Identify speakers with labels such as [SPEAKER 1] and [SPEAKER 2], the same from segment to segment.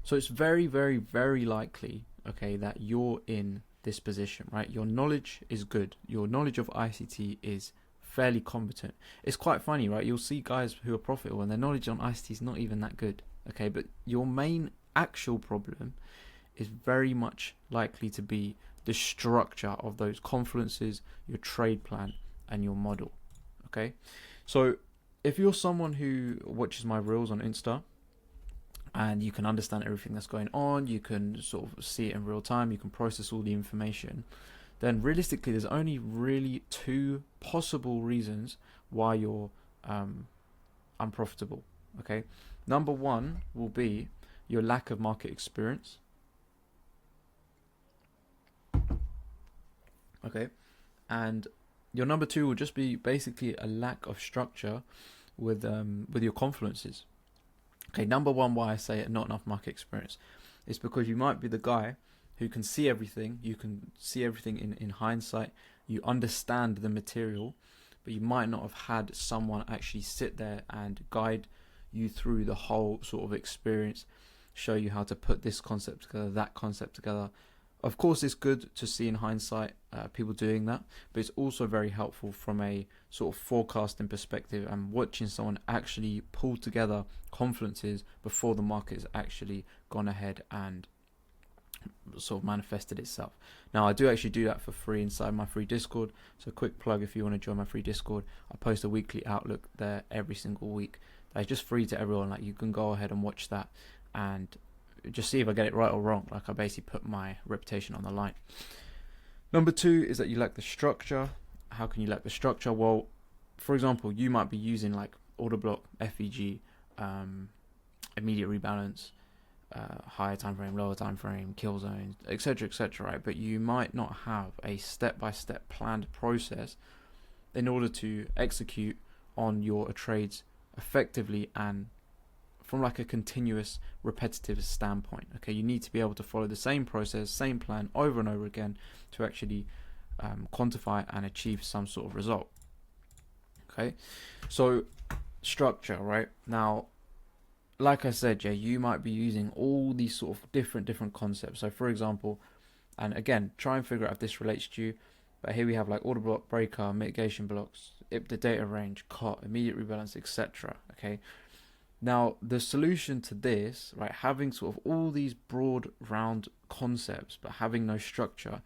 [SPEAKER 1] So it's very, very, very likely, okay, that you're in this position, right? Your knowledge is good. Your knowledge of ICT is fairly competent. It's quite funny, right? You'll see guys who are profitable and their knowledge on ICT is not even that good, okay? But your main actual problem is very much likely to be the structure of those confluences, your trade plan, and your model, okay? So if you're someone who watches my reels on Insta, and you can understand everything that's going on, you can sort of see it in real time, you can process all the information, then realistically there's only really two possible reasons why you're unprofitable. Okay, number one will be your lack of market experience. Okay, and your number two will just be basically a lack of structure with your confluences. Okay, number one, why I say it, not enough market experience, is because you might be the guy who can see everything. You can see everything in hindsight. You understand the material, but you might not have had someone actually sit there and guide you through the whole sort of experience, show you how to put this concept together, that concept together. Of course, it's good to see in hindsight people doing that, but it's also very helpful from a sort of forecasting perspective and watching someone actually pull together confluences before the market has actually gone ahead and sort of manifested itself. Now, I do actually do that for free inside my free Discord. So quick plug, if you want to join my free Discord, I post a weekly outlook there every single week. That's just free to everyone. Like, you can go ahead and watch that and just see if I get it right or wrong. Like, I basically put my reputation on the line. Number two is that you lack the structure. How can you lack the structure? Well, for example, you might be using like order block, FEG, immediate rebalance, higher time frame, lower time frame, kill zones, etc., right? But you might not have a step-by-step planned process in order to execute on your trades effectively and from like a continuous repetitive standpoint. Okay, you need to be able to follow the same process, same plan over and over again to actually quantify and achieve some sort of result. Okay, so structure, right? Now, like I said, Jay, you might be using all these sort of different concepts. So for example, and again, try and figure out if this relates to you, but here we have like order block, breaker, mitigation blocks, the data range, COT, immediate rebalance, etc. Okay, now, the solution to this, right, having sort of all these broad, round concepts, but having no structure,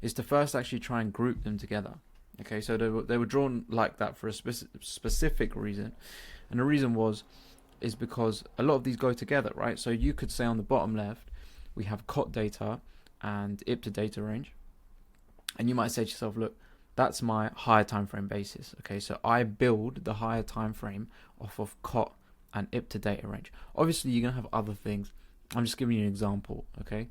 [SPEAKER 1] is to first actually try and group them together. Okay, so they were drawn like that for a specific reason, and the reason is because a lot of these go together, right? So you could say on the bottom left, we have COT data and IPTA data range, and you might say to yourself, look, that's my higher time frame basis. Okay, so I build the higher time frame off of COT and IPTA data range. Obviously, you're gonna have other things. I'm just giving you an example. Okay,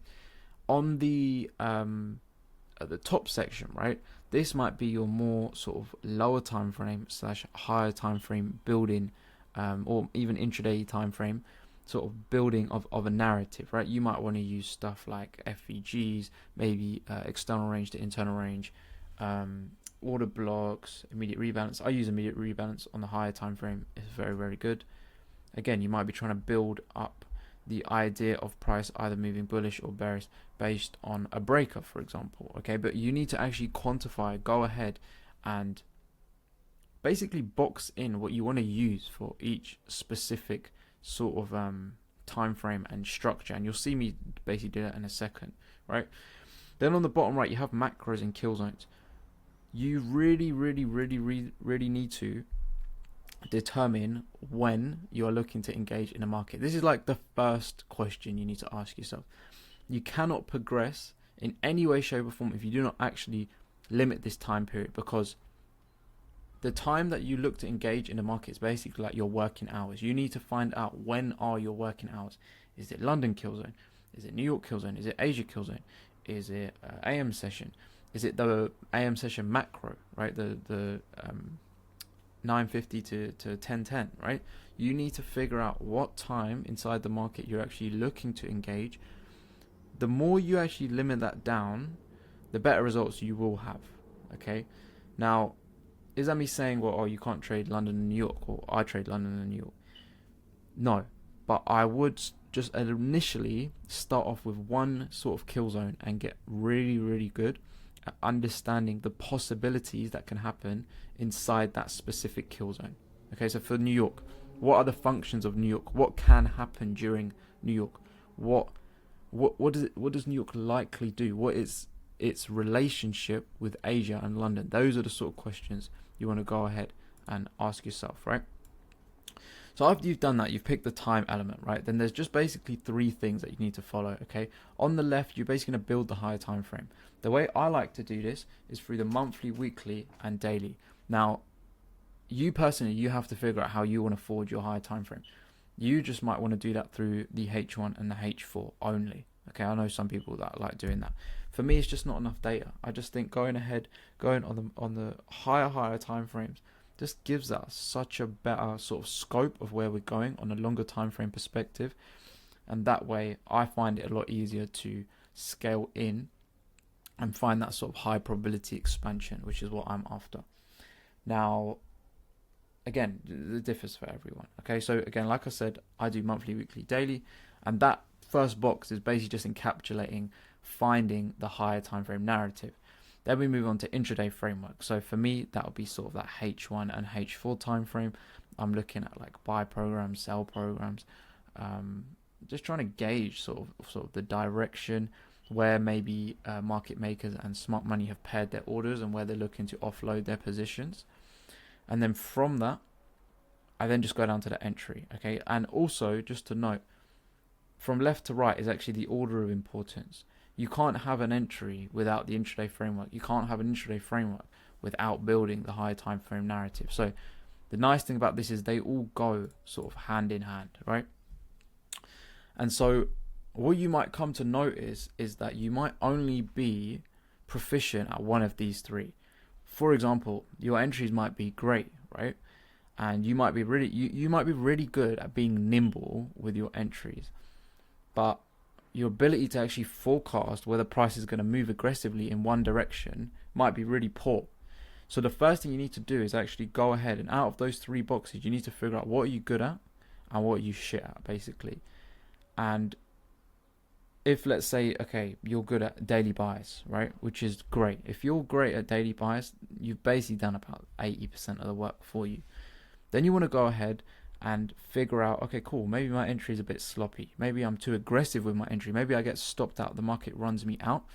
[SPEAKER 1] on the at the top section, right? This might be your more sort of lower time frame / higher time frame building, or even intraday time frame sort of building of a narrative, right? You might want to use stuff like FEGs, maybe external range to internal range, order blocks, immediate rebalance. I use immediate rebalance on the higher time frame. It's very, very good. Again, you might be trying to build up the idea of price either moving bullish or bearish based on a breaker, for example. Okay, but you need to actually quantify, go ahead and basically box in what you want to use for each specific sort of time frame and structure, and you'll see me basically do that in a second, right? Then on the bottom right, you have macros and kill zones. You really need to determine when you are looking to engage in a market. This is like the first question you need to ask yourself. You cannot progress in any way, shape, or form if you do not actually limit this time period, because the time that you look to engage in the market is basically like your working hours. You need to find out when are your working hours. Is it London kill zone? Is it New York kill zone? Is it Asia kill zone? Is it AM session? Is it the AM session macro, right? The 9:50 to 10:10, right? You need to figure out what time inside the market you're actually looking to engage. The more you actually limit that down, the better results you will have. Okay, now, is that me saying, well, oh, you can't trade London and New York, or I trade London and New York? No, but I would just initially start off with one sort of kill zone and get really, really good at understanding the possibilities that can happen inside that specific kill zone. Okay, so for New York, what are the functions of New York? What can happen during New York? What does New York likely do? What is its relationship with Asia and London? Those are the sort of questions you want to go ahead and ask yourself, right? So after you've done that, you've picked the time element, right? Then there's just basically three things that you need to follow, okay? On the left, you're basically going to build the higher time frame. The way I like to do this is through the monthly, weekly, and daily. Now, you personally, you have to figure out how you want to forward your higher time frame. You just might want to do that through the H1 and the H4 only. Okay, I know some people that like doing that. For me, it's just not enough data. I just think going on the higher time frames just gives us such a better sort of scope of where we're going on a longer time frame perspective, and that way I find it a lot easier to scale in and find that sort of high probability expansion, which is what I'm after. Now, again, it differs for everyone. Okay, so again, like I said, I do monthly, weekly, daily, and that first box is basically just encapsulating finding the higher time frame narrative. Then we move on to intraday framework. So for me, that would be sort of that H1 and H4 time frame. I'm looking at like buy programs, sell programs, just trying to gauge sort of the direction where maybe market makers and smart money have paired their orders and where they're looking to offload their positions. And then from that, I then just go down to the entry. Okay, and also just to note, from left to right is actually the order of importance. You can't have an entry without the intraday framework. You can't have an intraday framework without building the higher time frame narrative. So the nice thing about this is they all go sort of hand in hand, right? And so what you might come to notice is that you might only be proficient at one of these three. For example, your entries might be great, right? And you might be really good at being nimble with your entries, but your ability to actually forecast where the price is going to move aggressively in one direction might be really poor. So the first thing you need to do is actually go ahead and out of those three boxes, you need to figure out what are you good at and what are you shit at, basically. And if, let's say, okay, you're good at daily buys, right, which is great. If you're great at daily buys, you've basically done about 80% of the work for you. Then you want to go ahead and figure out, okay, cool, maybe my entry is a bit sloppy. Maybe I'm too aggressive with my entry. Maybe I get stopped out. The market runs me out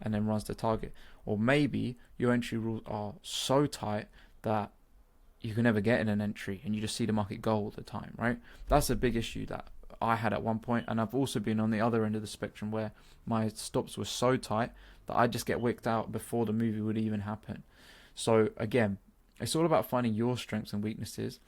[SPEAKER 1] and then runs the target. Or maybe your entry rules are so tight that you can never get in an entry and you just see the market go all the time, right? That's a big issue that I had at one point, and I've also been on the other end of the spectrum where my stops were so tight that I just get wicked out before the movie would even happen. So again, it's all about finding your strengths and weaknesses.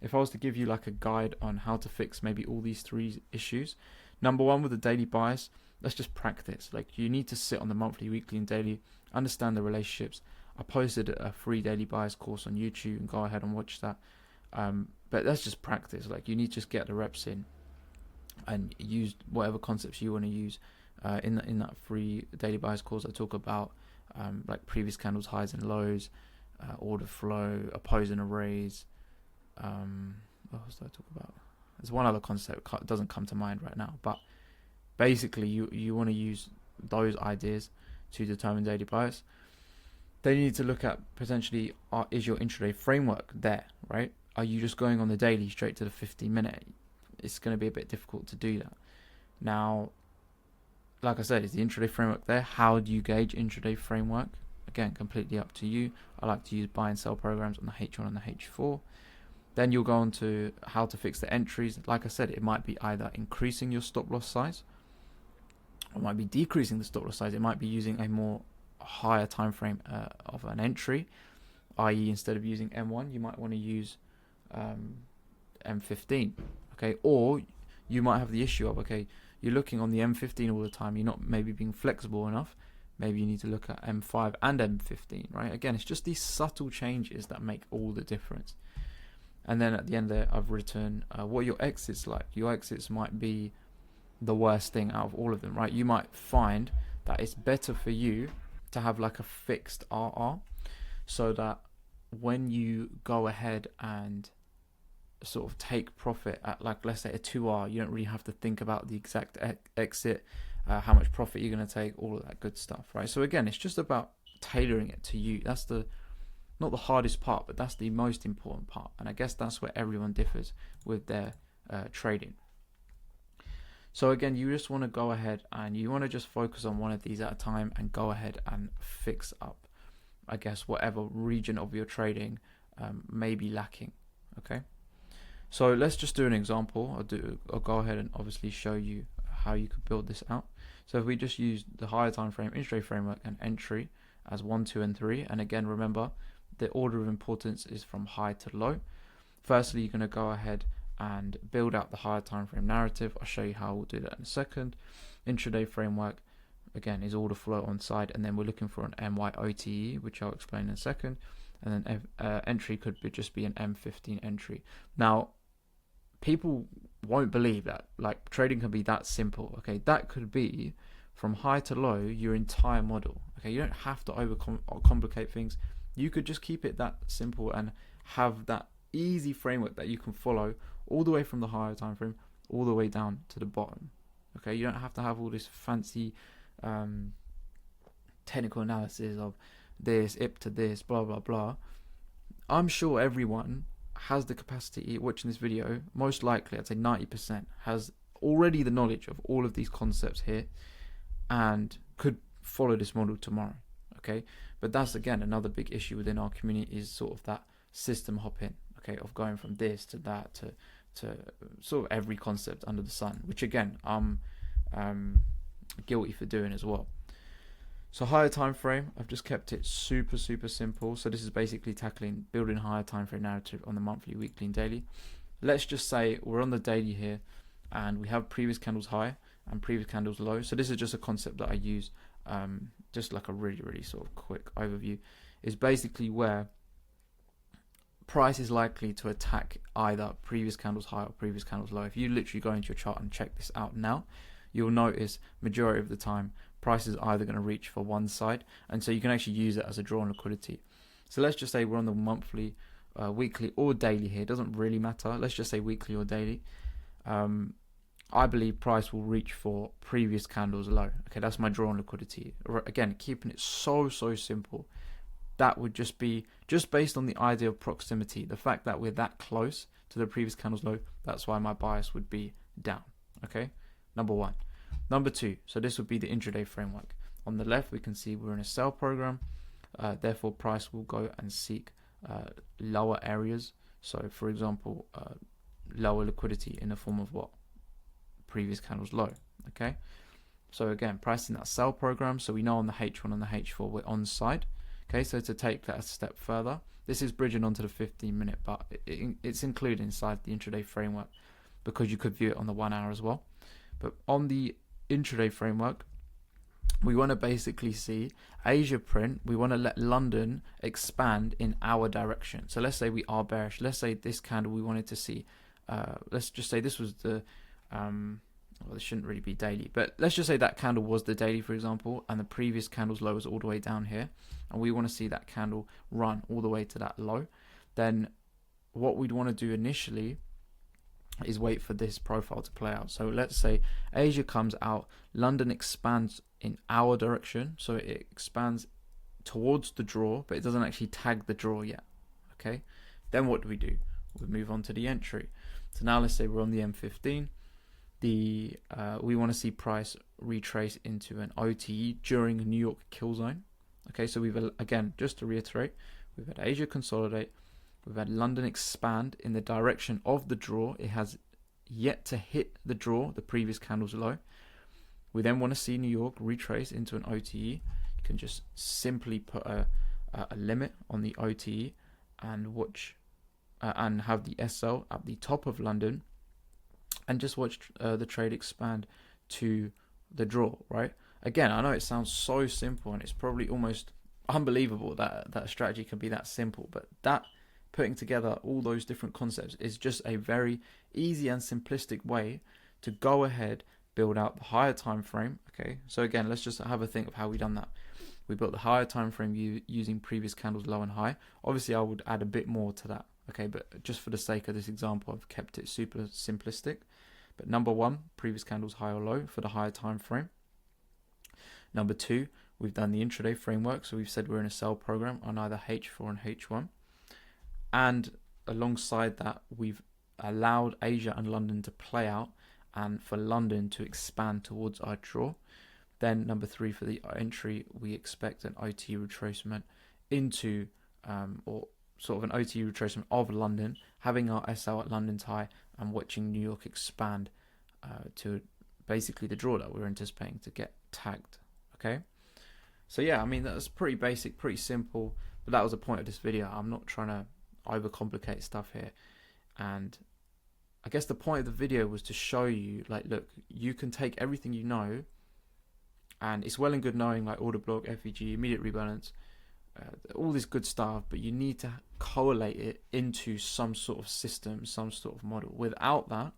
[SPEAKER 1] If I was to give you like a guide on how to fix maybe all these three issues, number one with the daily bias, let's just practice. Like, you need to sit on the monthly, weekly, and daily, understand the relationships. I posted a free daily bias course on YouTube, and go ahead and watch that. But let's just practice. Like, you need to just get the reps in and use whatever concepts you want to use. In that free daily bias course, I talk about like previous candles, highs and lows, order flow, opposing arrays. What else did I talk about? There's one other concept that doesn't come to mind right now, but basically you want to use those ideas to determine daily bias. Then you need to look at potentially, is your intraday framework there, right? Are you just going on the daily straight to the 15-minute? It's going to be a bit difficult to do that. Now, like I said, is the intraday framework there? How do you gauge intraday framework? Again, completely up to you. I like to use buy and sell programs on the H1 and the H4. Then you'll go on to how to fix the entries. Like I said, it might be either increasing your stop loss size, or it might be decreasing the stop loss size. It might be using a more higher time frame of an entry, i.e. instead of using M1, you might want to use M15. Okay, or you might have the issue of, okay, you're looking on the M15 all the time, you're not maybe being flexible enough. Maybe you need to look at M5 and M15, right? Again, it's just these subtle changes that make all the difference. And then at the end there, I've written what your exits like. Your exits might be the worst thing out of all of them, right? You might find that it's better for you to have like a fixed RR, so that when you go ahead and sort of take profit at, like, let's say a 2R. You don't really have to think about the exact exit, how much profit you're going to take, all of that good stuff, right? So again, it's just about tailoring it to you. That's not the hardest part, but that's the most important part. And I guess that's where everyone differs with their trading. So again, you just want to go ahead and you want to just focus on one of these at a time and go ahead and fix up, I guess, whatever region of your trading may be lacking. Okay, so let's just do an example. I'll go ahead and obviously show you how you could build this out. So if we just use the higher time frame, intraday framework, and entry as 1, 2, and 3, and again, remember the order of importance is from high to low. Firstly, you're going to go ahead and build out the higher time frame narrative. I'll show you how we'll do that in a second. Intraday framework, again, is order flow on side, and then we're looking for an MYOTE, which I'll explain in a second. And then entry could just be an M15 entry. Now, people won't believe that, like, trading can be that simple. Okay, that could be from high to low your entire model. Okay, you don't have to overcomplicate things. You could just keep it that simple and have that easy framework that you can follow all the way from the higher time frame all the way down to the bottom. Okay, you don't have to have all this fancy technical analysis of this, IP to this, blah blah blah. I'm sure everyone has the capacity watching this video, most likely I'd say 90%, has already the knowledge of all of these concepts here and could follow this model tomorrow. Okay, but that's again another big issue within our community, is sort of that system hopping, okay, of going from this to that to sort of every concept under the sun, which again I'm guilty for doing as well. So higher time frame, I've just kept it super simple. So this is basically tackling building higher time frame narrative on the monthly, weekly, and daily. Let's just say we're on the daily here and we have previous candles high and previous candles low. So this is just a concept that I use, just like a really sort of quick overview, is basically where price is likely to attack either previous candles high or previous candles low. If you literally go into your chart and check this out now, you'll notice majority of the time price is either going to reach for one side, and so you can actually use it as a draw on liquidity. So let's just say we're on the monthly, weekly, or daily here. It doesn't really matter. Let's just say weekly or daily. I believe price will reach for previous candles low. Okay, that's my draw on liquidity. Again, keeping it so simple. That would just be just based on the idea of proximity, the fact that we're that close to the previous candles low. That's why my bias would be down. Okay, number one. Number two, so this would be the intraday framework. On the left, we can see we're in a sell program. Therefore, price will go and seek lower areas. So, for example, lower liquidity in the form of what? Previous candles low. Okay. So again, price in that sell program. So we know on the H1 and the H4 we're on side. Okay. So to take that a step further, this is bridging onto the 15-minute, but it's included inside the intraday framework because you could view it on the 1 hour as well. But on the intraday framework, we want to basically see Asia print. We want to let London expand in our direction. So let's say we are bearish. Let's say this candle we wanted to see. Let's just say this was the well, it shouldn't really be daily, but let's just say that candle was the daily, for example, and the previous candle's low was all the way down here, and we want to see that candle run all the way to that low. Then what we'd want to do initially is wait for this profile to play out. So let's say Asia comes out, London expands in our direction, so it expands towards the draw, but it doesn't actually tag the draw yet. Okay, then what do? We move on to the entry. So now let's say we're on the M15. We want to see price retrace into an OTE during New York kill zone. Okay, so we've, again, just to reiterate, we've had Asia consolidate. We've had London expand in the direction of the draw. It has yet to hit the draw, the previous candle's low. We then want to see New York retrace into an OTE. You can just simply put a limit on the OTE and watch and have the SL at the top of London and just watch the trade expand to the draw, right? Again, I know it sounds so simple and it's probably almost unbelievable that a strategy can be that simple, but that putting together all those different concepts is just a very easy and simplistic way to go ahead, build out the higher time frame. Okay, so again, let's just have a think of how we done that. We built the higher time frame using previous candles low and high. Obviously I would add a bit more to that. Okay, but just for the sake of this example, I've kept it super simplistic. But number one, previous candles high or low for the higher time frame. Number two, we've done the intraday framework, so we've said we're in a sell program on either H4 and H1. And alongside that, we've allowed Asia and London to play out and for London to expand towards our draw. Then number three, for the entry, we expect an OT retracement into, or sort of an OT retracement of London, having our SL at London's high and watching New York expand to basically the draw that we're anticipating to get tagged. Okay, so yeah, I mean, that's pretty basic, pretty simple, but that was the point of this video. I'm not trying to overcomplicate stuff here, and I guess the point of the video was to show you, like, look, you can take everything you know, and it's well and good knowing like order block, FEG, immediate rebalance, all this good stuff, but you need to correlate it into some sort of system, some sort of model. Without that,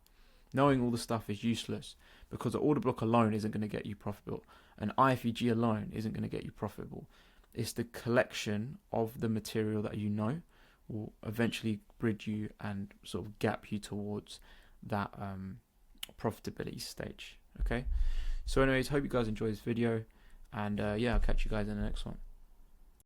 [SPEAKER 1] knowing all the stuff is useless, because the order block alone isn't going to get you profitable. An IFEG alone isn't going to get you profitable. It's the collection of the material that you know will eventually bridge you and sort of gap you towards that profitability stage. Okay, so anyways, hope you guys enjoyed this video, and yeah, I'll catch you guys in the next one.